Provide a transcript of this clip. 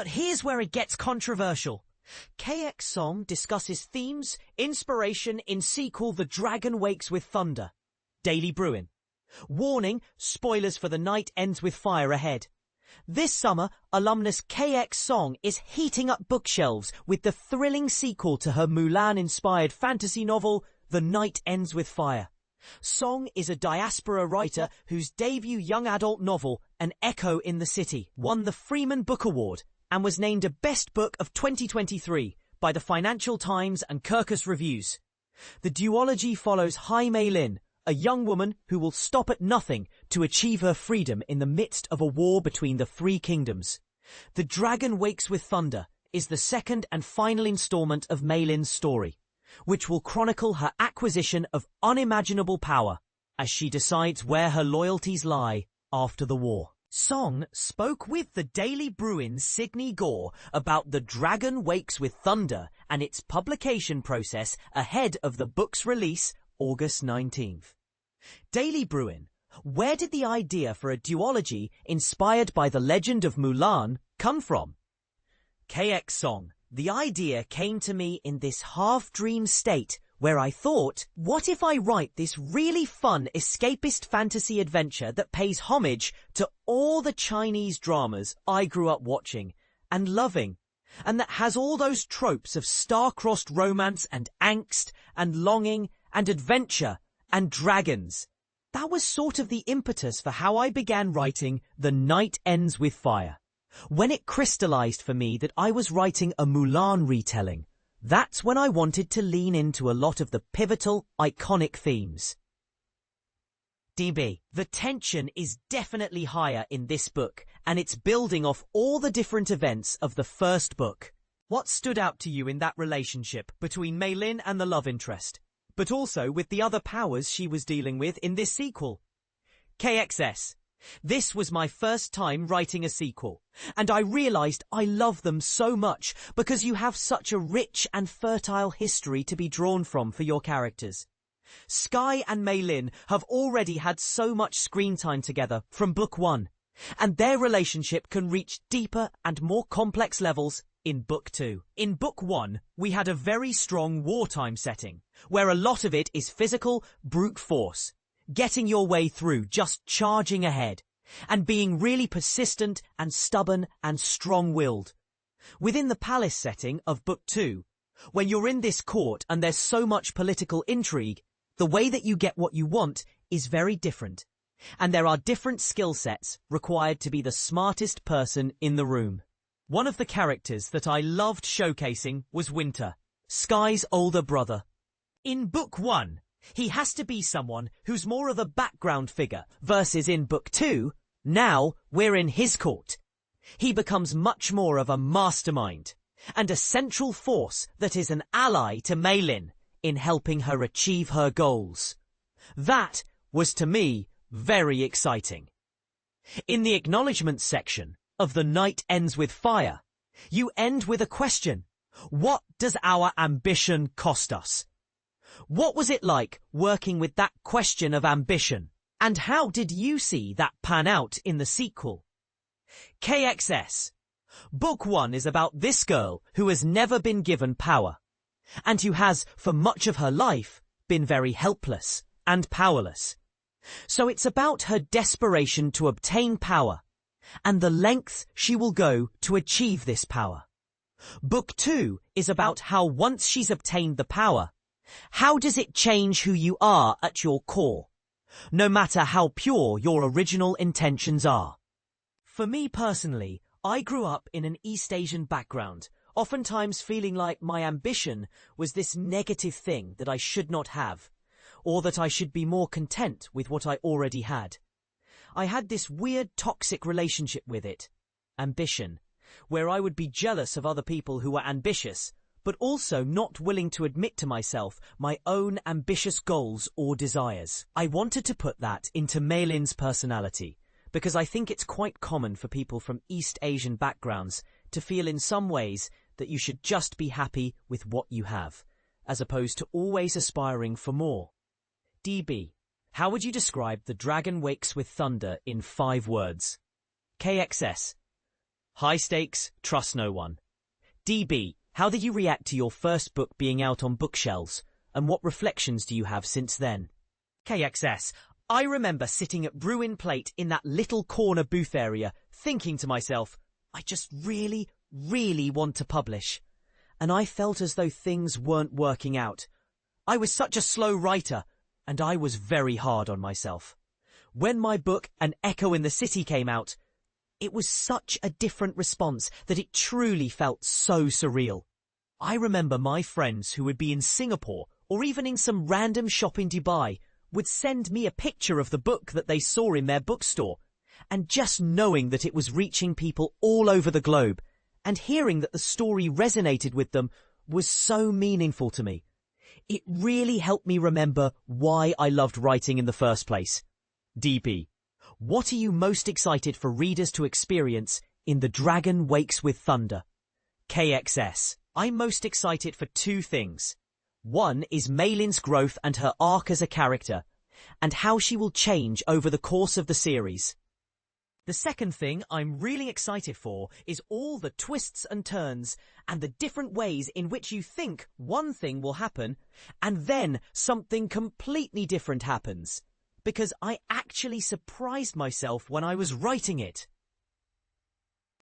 But here's where it gets controversial. KX Song discusses themes, inspiration in sequel The Dragon Wakes with Thunder. Daily Bruin. Warning, spoilers for The Night Ends with Fire ahead. This summer, alumnus KX Song is heating up bookshelves with the thrilling sequel to her Mulan-inspired fantasy novel, The Night Ends with Fire. Song is a diaspora writer whose debut young adult novel, An Echo in the City, won the Freeman Book Award and was named a Best Book of 2023 by the Financial Times and Kirkus Reviews. The duology follows Hai Mei Lin, a young woman who will stop at nothing to achieve her freedom in the midst of a war between the three kingdoms. The Dragon Wakes with Thunder is the second and final installment of Mei Lin's story, which will chronicle her acquisition of unimaginable power as she decides where her loyalties lie after the war. Song spoke with the Daily Bruin's Sydney Gore about The Dragon Wakes with Thunder and its publication process ahead of the book's release August 19th. Daily Bruin, where did the idea for a duology inspired by the legend of Mulan come from? KX Song, the idea came to me in this half-dream state where I thought, what if I write this really fun escapist fantasy adventure that pays homage to all the Chinese dramas I grew up watching and loving, and that has all those tropes of star-crossed romance and angst and longing and adventure and dragons. That was sort of the impetus for how I began writing The Night Ends with Fire. When it crystallized for me that I was writing a Mulan retelling, that's when I wanted to lean into a lot of the pivotal, iconic themes. DB. The tension is definitely higher in this book, and it's building off all the different events of the first book. What stood out to you in that relationship between Mei Lin and the love interest, but also with the other powers she was dealing with in this sequel? KXS. This was my first time writing a sequel, and I realized I love them so much because you have such a rich and fertile history to be drawn from for your characters. Sky and Mei Lin have already had so much screen time together from book 1, and their relationship can reach deeper and more complex levels in book 2. In book 1, we had a very strong wartime setting, where a lot of it is physical brute force, getting your way through, just charging ahead, and being really persistent and stubborn and strong-willed. Within the palace setting of book 2, when you're in this court and there's so much political intrigue, the way that you get what you want is very different, and there are different skill sets required to be the smartest person in the room. One of the characters that I loved showcasing was Winter, Sky's older brother. In book 1, he has to be someone who's more of a background figure, versus in book 2, now we're in his court. He becomes much more of a mastermind and a central force that is an ally to Mei Lin in helping her achieve her goals. That was, to me, very exciting. In the acknowledgements section of The Night Ends with Fire, you end with a question. What does our ambition cost us? What was it like working with that question of ambition? And how did you see that pan out in the sequel? KXS. Book 1 is about this girl who has never been given power, and who has, for much of her life, been very helpless and powerless. So it's about her desperation to obtain power, and the lengths she will go to achieve this power. Book 2 is about how once she's obtained the power, how does it change who you are at your core, no matter how pure your original intentions are? For me personally, I grew up in an East Asian background, oftentimes feeling like my ambition was this negative thing that I should not have, or that I should be more content with what I already had. I had this weird toxic relationship with it, ambition, where I would be jealous of other people who were ambitious, but also not willing to admit to myself my own ambitious goals or desires. I wanted to put that into Mei Lin's personality, because I think it's quite common for people from East Asian backgrounds to feel in some ways that you should just be happy with what you have, as opposed to always aspiring for more. DB, how would you describe The Dragon Wakes with Thunder in 5 words? KXS. High stakes, trust no one. DB, how did you react to your first book being out on bookshelves, and what reflections do you have since then? KXS, I remember sitting at Bruin Plate in that little corner booth area, thinking to myself, I just really want to publish. And I felt as though things weren't working out. I was such a slow writer, and I was very hard on myself. When my book, An Echo in the City, came out, it was such a different response that it truly felt so surreal. I remember my friends who would be in Singapore or even in some random shop in Dubai would send me a picture of the book that they saw in their bookstore, and just knowing that it was reaching people all over the globe and hearing that the story resonated with them was so meaningful to me. It really helped me remember why I loved writing in the first place. DB, what are you most excited for readers to experience in The Dragon Wakes with Thunder? KXS, I'm most excited for two things. One is Maylin's growth and her arc as a character, and how she will change over the course of the series. The second thing I'm really excited for is all the twists and turns and the different ways in which you think one thing will happen and then something completely different happens. Because I actually surprised myself when I was writing it.